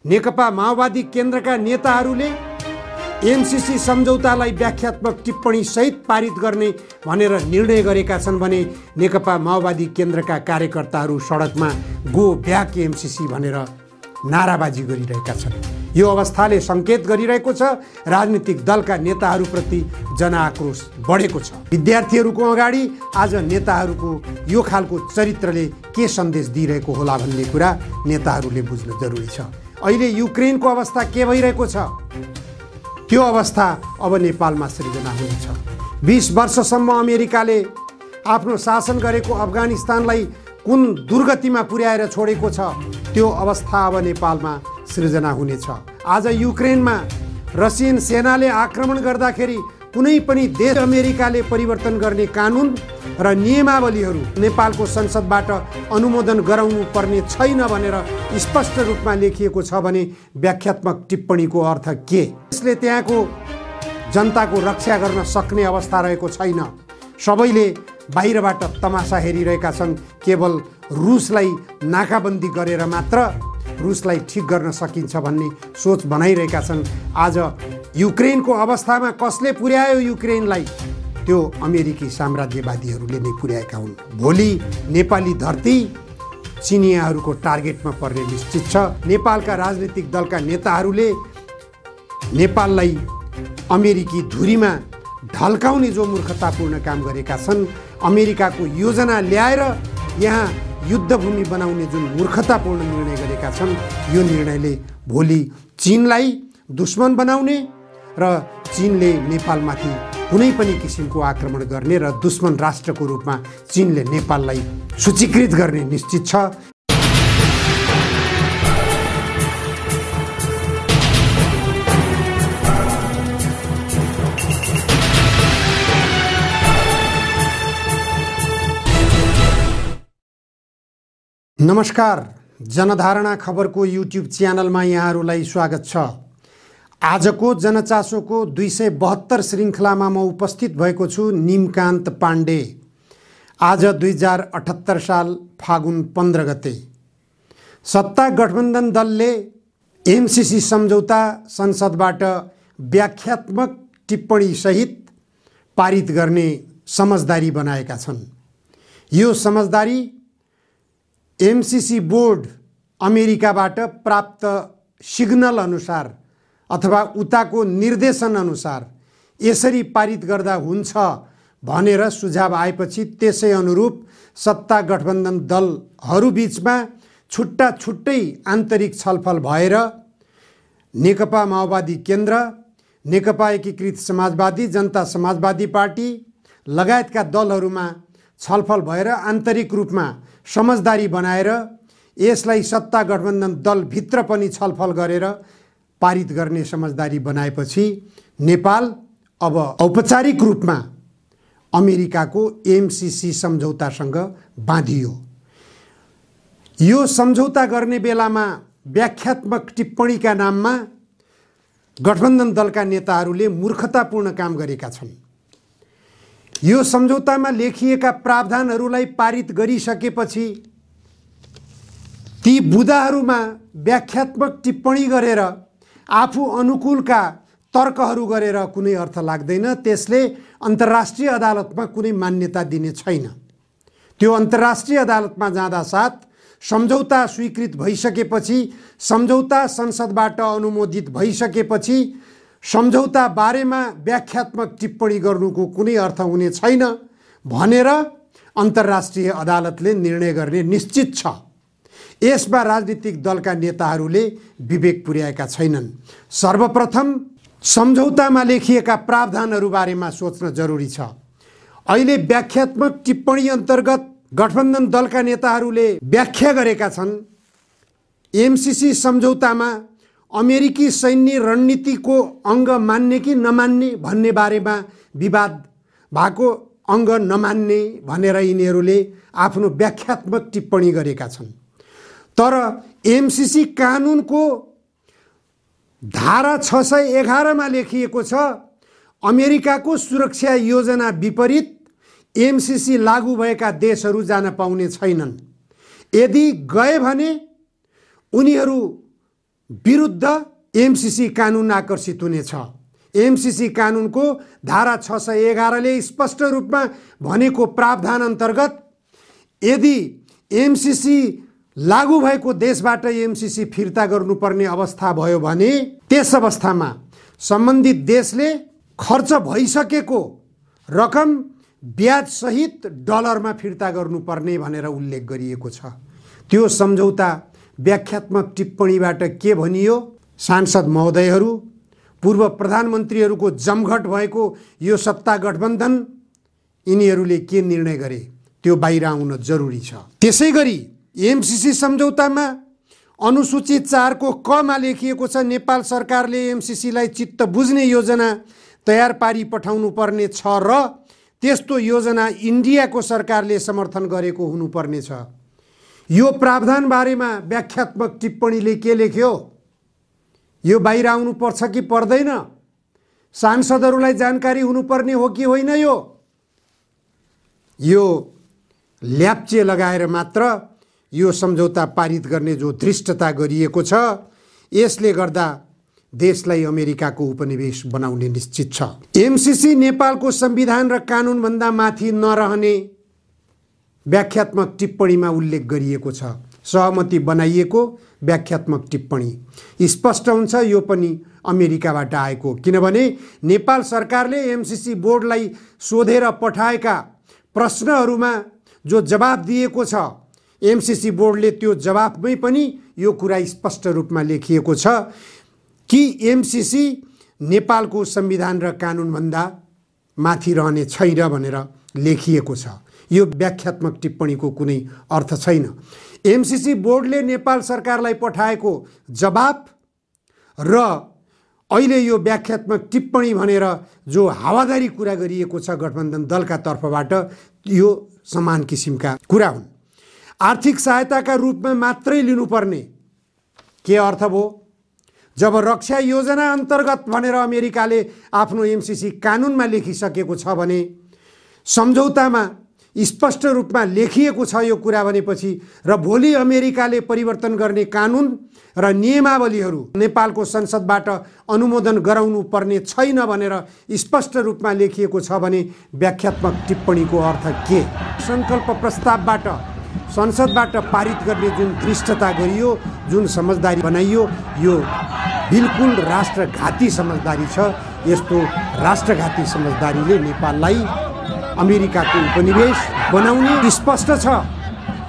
नेकपा माओवादी केन्द्रका नेताहरूले एमसीसी सम्झौतालाई व्याख्यात्मक टिप्पणी सहित पारित गर्ने भनेर निर्णय गरेका छन् भने नेकपा माओवादी केन्द्रका कार्यकर्ताहरू सडकमा गो ब्याक एमसीसी भनेर नाराबाजी गरिरहेका छन्। यो अवस्थाले सङ्केत गरिरहेको छ राजनीतिक दलका नेताहरूप्रति जनआक्रोश बढेको छ। विद्यार्थीहरूको अगाडि आज नेताहरूको यो खालको चरित्रले के सन्देश दिइरहेको होला भन्ने कुरा नेताहरूले बुझ्न जरुरी छ। अहिले युक्रेनको अवस्था के भइरहेको छ त्यो अवस्था अब नेपालमा सृजना हुनेछ। 20 वर्षसम्म अमेरिकाले आफ्नो शासन गरेको अफगानिस्तानलाई कुन दुर्गतिमा पुर्याएर छोडेको छ त्यो अवस्था अब नेपालमा सृजना हुनेछ। आज युक्रेनमा रसियन सेनाले आक्रमण गर्दाखेरि कुनै पनि देश अमेरिकाले परिवर्तन गर्ने कानुन र नियमावलीहरू नेपालको संसदबाट अनुमोदन गराउनु पर्ने छैन भनेर स्पष्ट रूपमा लेखिएको छ भने व्याख्यात्मक टिप्पणीको अर्थ के? यसले त्यहाँको जनताको रक्षा गर्न सक्ने अवस्था रहेको छैन। सबैले बाहिरबाट तमासा हेरिरहेका छन्। केवल रुसलाई नाकाबन्दी गरेर मात्र रुसलाई ठिक गर्न सकिन्छ भन्ने सोच बनाइरहेका छन्। आज युक्रेनको अवस्थामा कसले पुर्यायो युक्रेनलाई? त्यो अमेरिकी साम्राज्यवादीहरूले नै पुर्याएका हुन्। भोलि नेपाली धरती चिनियाहरूको टार्गेटमा पर्ने निश्चित छ। नेपालका राजनीतिक दलका नेताहरूले नेपाललाई अमेरिकी धुरीमा ढल्काउने जो मूर्खतापूर्ण काम गरेका छन्, अमेरिकाको योजना ल्याएर यहाँ युद्धभूमि बनाउने जुन मूर्खतापूर्ण निर्णय गरेका छन्, यो निर्णयले भोलि चीनलाई दुश्मन बनाउने र चीनले नेपालमाथि कुनै पनि किसिमको आक्रमण गर्ने र दुश्मन राष्ट्रको रूपमा चीनले नेपाललाई सूचीकृत गर्ने निश्चित छ। नमस्कार, जनधारणा खबरको युट्युब च्यानलमा यहाँहरूलाई स्वागत छ। आजको जनचासोको 272 श्रृङ्खलामा म उपस्थित भएको छु निमकान्त पाण्डे। आज 2078 साल फागुन 15 गते सत्ता गठबन्धन दलले एमसीसी सम्झौता संसदबाट व्याख्यात्मक टिप्पणी सहित पारित गर्ने समझदारी बनाएका छन्। यो समझदारी एमसीसी बोर्ड अमेरिकाबाट प्राप्त सिग्नल अनुसार अथवा उताको निर्देशन अनुसार यसरी पारित गर्दा हुन्छ भनेर सुझाव आएपछि त्यसै अनुरूप सत्ता गठबन्धन दलहरू बीचमा छुट्टा छुट्टै आन्तरिक छलफल भएर नेकपा माओवादी केन्द्र, नेकपा एकीकृत समाजवादी, जनता समाजवादी पार्टी लगायतका दलहरूमा छलफल भएर आन्तरिक रूपमा समझदारी बनाएर यसलाई सत्ता गठबन्धन दलभित्र पनि छलफल गरेर पारित गर्ने समझदारी बनाएपछि नेपाल अब औपचारिक रूपमा अमेरिकाको एमसीसी सम्झौतासँग बाँधियो। यो सम्झौता गर्ने बेलामा व्याख्यात्मक टिप्पणीका नाममा गठबन्धन दलका नेताहरूले मूर्खतापूर्ण काम गरेका छन्। यो सम्झौतामा लेखिएका प्रावधानहरूलाई पारित गरिसकेपछि ती बुँदाहरूमा व्याख्यात्मक टिप्पणी गरेर आफू अनुकूलका तर्कहरू गरेर कुनै अर्थ लाग्दैन। त्यसले अन्तर्राष्ट्रिय अदालतमा कुनै मान्यता दिने छैन। त्यो अन्तर्राष्ट्रिय अदालतमा जाँदा साथ सम्झौता स्वीकृत भइसकेपछि, सम्झौता संसदबाट अनुमोदित भइसकेपछि सम्झौता बारेमा व्याख्यात्मक टिप्पणी गर्नुको कुनै अर्थ हुने छैन भनेर अन्तर्राष्ट्रिय अदालतले निर्णय गर्ने निश्चित छ। यसमा राजनीतिक दलका नेताहरूले विवेक पुर्याएका छैनन्। सर्वप्रथम सम्झौतामा लेखिएका प्रावधानहरू बारेमा सोच्न जरुरी छ। अहिले व्याख्यात्मक टिप्पणी अन्तर्गत गठबन्धन दलका नेताहरूले व्याख्या गरेका छन् एमसीसी सम्झौतामा अमेरिकी सैन्य रणनीतिको अङ्ग मान्ने कि नमान्ने भन्ने बारेमा विवाद भएको अङ्ग नमान्ने भनेर यिनीहरूले आफ्नो व्याख्यात्मक टिप्पणी गरेका छन्। तर एमसीसी कानुनको धारा 611 मा लेखिएको छ अमेरिकाको सुरक्षा योजना विपरीत एमसीसी लागू भएका देशहरू जान पाउने छैनन्। यदि गए भने उनीहरू विरुद्ध एमसीसी कानुन आकर्षित हुनेछ। एमसीसी कानुनको धारा 611ले स्पष्ट रूपमा भनेको प्रावधान अन्तर्गत यदि एमसीसी लागू भएको देशबाट एमसीसी फिर्ता गर्नुपर्ने अवस्था भयो भने त्यस अवस्थामा सम्बन्धित देशले खर्च भइसकेको रकम ब्याज सहित डलरमा फिर्ता गर्नुपर्ने भनेर उल्लेख गरिएको छ। त्यो सम्झौता व्याख्यात्मक टिप्पणीबाट के भनियो? सांसद महोदयहरू, पूर्व प्रधानमन्त्रीहरूको जमघट भएको यो सत्ता गठबन्धन, यिनीहरूले के निर्णय गरे त्यो बाहिर आउन जरुरी छ। त्यसैगरी एमसीसी सम्झौतामा अनुसूची 4 को क मा लेखिएको छ नेपाल सरकारले एमसीसीलाई चित्त बुझ्ने योजना तयार पारी पठाउनु पर्ने छ र त्यस्तो योजना इन्डियाको सरकारले समर्थन गरेको हुनुपर्ने छ। यो प्रावधान बारेमा व्याख्यात्मक टिप्पणीले के लेख्यो? यो बाहिर आउनु पर्छ कि पर्दैन? सांसदहरूलाई जानकारी हुनुपर्ने हो कि होइन? यो ल्याप्चे लगाएर मात्र यो सम्झौता पारित गर्ने जो धृष्टता गरिएको छ, यसले गर्दा देशलाई अमेरिकाको उपनिवेश बनाउने निश्चित छ। एमसीसी नेपालको संविधान र कानुनभन्दा माथि नरहने व्याख्यात्मक टिप्पणीमा उल्लेख गरिएको छ। सहमति बनाइएको व्याख्यात्मक टिप्पणी स्पष्ट हुन्छ यो पनि अमेरिकाबाट आएको, किनभने नेपाल सरकारले एमसीसी बोर्डलाई सोधेर पठाएका प्रश्नहरूमा जो जवाब दिएको छ, एमसीसी बोर्डले त्यो जवाफमै पनि यो कुरा स्पष्ट रूपमा लेखिएको छ कि एमसीसी नेपालको संविधान र कानुनभन्दा माथि रहने छैन भनेर लेखिएको छ। यो व्याख्यात्मक टिप्पणीको कुनै अर्थ छैन। एमसीसी बोर्डले नेपाल सरकारलाई पठाएको जवाफ र अहिले यो व्याख्यात्मक टिप्पणी भनेर जो हावादारी कुरा गरिएको छ गठबन्धन दलका तर्फबाट, यो समान किसिमका कुरा हुन्। आर्थिक सहायताका रूपमा मात्रै लिनुपर्ने के अर्थ भयो? जब रक्षा योजना अन्तर्गत भनेर अमेरिकाले आफ्नो एमसीसी कानुनमा लेखिसकेको छ भने, सम्झौतामा स्पष्ट रूपमा लेखिएको छ यो कुरा भनेपछि, र भोलि अमेरिकाले परिवर्तन गर्ने कानुन र नियमावलीहरू नेपालको संसदबाट अनुमोदन गराउनु पर्ने छैन भनेर स्पष्ट रूपमा लेखिएको छ भने व्याख्यात्मक टिप्पणीको अर्थ के? संकल्प प्रस्तावबाट संसदबाट पारित गर्ने जुन धृष्टता गरियो, जुन समझदारी बनाइयो, यो बिल्कुल राष्ट्रघाती समझदारी छ। यस्तो राष्ट्रघाती समझदारीले नेपाललाई अमेरिकाको उपनिवेश बनाउने स्पष्ट छ।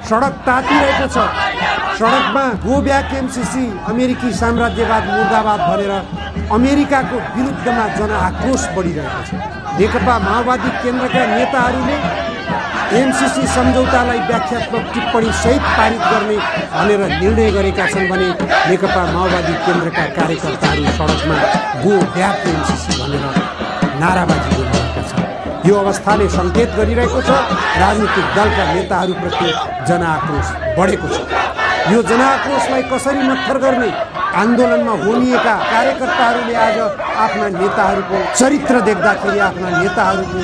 सडक तातिरहेको छ। सडकमा गो ब्याक एमसीसी, अमेरिकी साम्राज्यवाद मुर्दाबाद भनेर अमेरिकाको विरुद्धमा जनआक्रोश बढिरहेको छ। नेकपा माओवादी केन्द्रका नेताहरूले एमसीसी सम्झौतालाई व्याख्यात्मक टिप्पणी सहित पारित गर्ने भनेर निर्णय गरेका छन् भने नेकपा माओवादी केन्द्रका कार्यकर्ताहरू सडकमा गो ब्याक एमसीसी भनेर नाराबाजी गरिरहेका छन्। यो अवस्थाले सङ्केत गरिरहेको छ राजनीतिक दलका नेताहरूप्रति जनआक्रोश बढेको छ। यो जनआक्रोशलाई कसरी नत्थर गर्ने? आन्दोलनमा होमिएका कार्यकर्ताहरूले आज आफ्ना नेताहरूको चरित्र देख्दाखेरि, आफ्ना नेताहरूको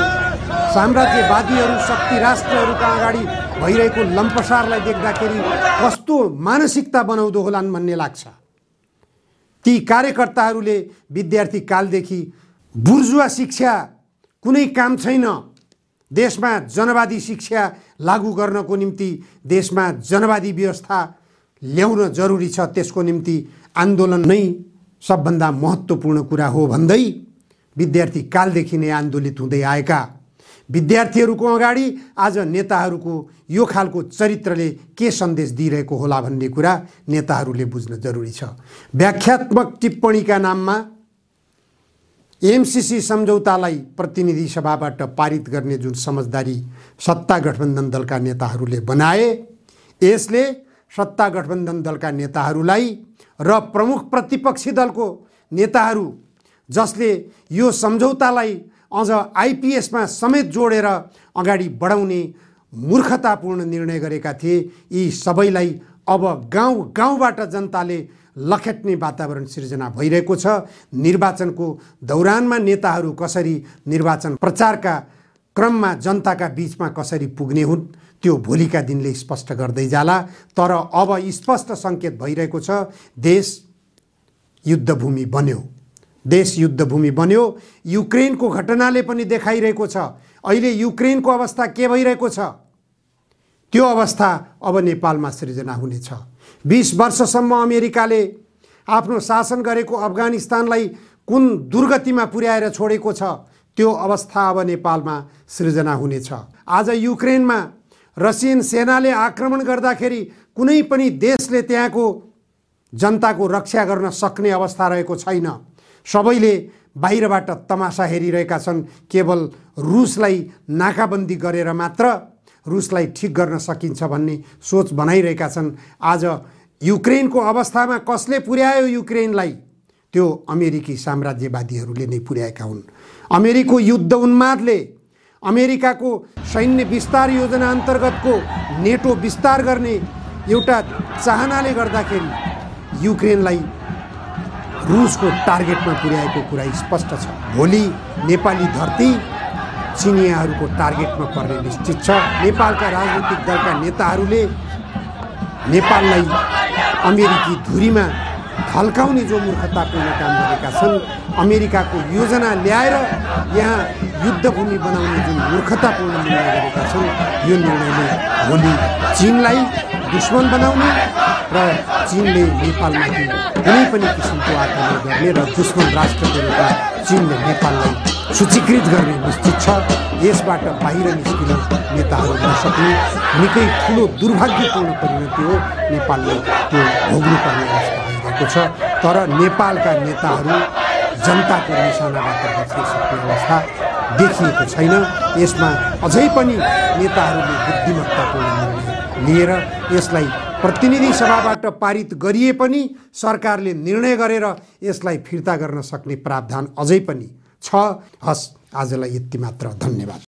साम्राज्यवादीहरू शक्ति राष्ट्रहरूका अगाडि भइरहेको लम्पसारलाई देख्दाखेरि कस्तो मानसिकता बनाउँदो होलान् भन्ने लाग्छ। ती कार्यकर्ताहरूले विद्यार्थी कालदेखि बुर्जुवा शिक्षा कुनै काम छैन, देशमा जनवादी शिक्षा लागू गर्नको निम्ति देशमा जनवादी व्यवस्था ल्याउन जरुरी छ, त्यसको निम्ति आन्दोलन नै सबभन्दा महत्त्वपूर्ण कुरा हो भन्दै विद्यार्थी कालदेखि नै आन्दोलित हुँदै आएका विद्यार्थीहरूको अगाडि आज नेताहरूको यो खालको चरित्रले के सन्देश दिइरहेको होला भन्ने कुरा नेताहरूले बुझ्न जरुरी छ। व्याख्यात्मक टिप्पणीका नाममा एमसीसी सम्झौतालाई प्रतिनिधि सभाबाट पारित गर्ने जुन समझदारी सत्ता गठबन्धन दलका नेताहरूले बनाए, यसले सत्ता गठबन्धन दलका नेताहरूलाई र प्रमुख प्रतिपक्षी दलको नेताहरू जसले यो सम्झौतालाई अझ आइपीएसमा समेत जोडेर अगाडि बढाउने मूर्खतापूर्ण निर्णय गरेका थिए, यी सबैलाई अब गाउँ गाउँबाट जनताले लखेट्ने वातावरण सिर्जना भइरहेको छ। निर्वाचनको दौरानमा नेताहरू कसरी निर्वाचन प्रचारका क्रममा जनताका बीचमा कसरी पुग्ने हुन् त्यो भोलिका दिनले स्पष्ट गर्दै जाला। तर अब स्पष्ट सङ्केत भइरहेको छ देश युद्धभूमि बन्यो, देश युद्धभूमि बन्यो। युक्रेनको घटनाले पनि देखाइरहेको छ अहिले युक्रेनको अवस्था के भइरहेको छ। त्यो अवस्था अब नेपालमा सृजना हुनेछ। 20 वर्षसम्म अमेरिकाले आफ्नो शासन गरेको अफगानिस्तानलाई कुन दुर्गतिमा पुर्याएर छोडेको छ, त्यो अवस्था अब नेपालमा सृजना हुनेछ। आज युक्रेनमा रसियन सेनाले आक्रमण गर्दाखेरि कुनै पनि देशले त्यहाँको जनताको रक्षा गर्न सक्ने अवस्था रहेको छैन। सबैले बाहिरबाट तमासा हेरिरहेका छन्। केवल रुसलाई नाकाबन्दी गरेर मात्र रुसलाई ठिक गर्न सकिन्छ भन्ने सोच बनाइरहेका छन्। आज युक्रेनको अवस्थामा कसले पुर्यायो युक्रेनलाई? त्यो अमेरिकी साम्राज्यवादीहरूले नै पुर्याएका हुन्। अमेरिको युद्ध उन्मादले, अमेरिकाको सैन्य विस्तार योजना अन्तर्गतको नेटो विस्तार गर्ने एउटा चाहनाले गर्दाखेरि युक्रेनलाई रुसको टार्गेटमा पुर्याएको कुरा स्पष्ट छ। भोलि नेपाली धरती चिनियाहरूको टार्गेटमा पर्ने निश्चित छ। नेपालका राजनीतिक दलका नेताहरूले नेपाललाई अमेरिकी धुरीमा ढल्काउने जो मूर्खतापूर्ण काम गरेका छन्, अमेरिकाको योजना ल्याएर यहाँ युद्धभूमि बनाउने जुन मूर्खतापूर्ण निर्णय गरेका छन्, यो निर्णयले भोलि चीनलाई दुश्मन बनाउने र चीनले नेपालमाथि कुनै पनि किसिमको आक्रमण गर्ने र दुश्मन राष्ट्रको रूपमा चीनले नेपाललाई सूचीकृत गर्ने निश्चित छ। यसबाट बाहिर निस्किन नेताहरू नसक्ने निकै ठुलो दुर्भाग्यपूर्ण परिणति हो। नेपालले त्यो भोग्नुपर्ने अवस्था आइरहेको छ। तर नेपालका नेताहरू जनताको निशानाबाट बच्न सक्ने अवस्था देखिएको छैन। यसमा अझै पनि नेताहरूले बुद्धिमत्तापूर्ण निर्णय लिएर यसलाई प्रतिनिधि सभाबाट पारित गरिए पनि सरकारले निर्णय गरेर यसलाई फिर्ता गर्न सक्ने प्रावधान अझै पनि छ। हस्, आजलाई यति मात्र। धन्यवाद।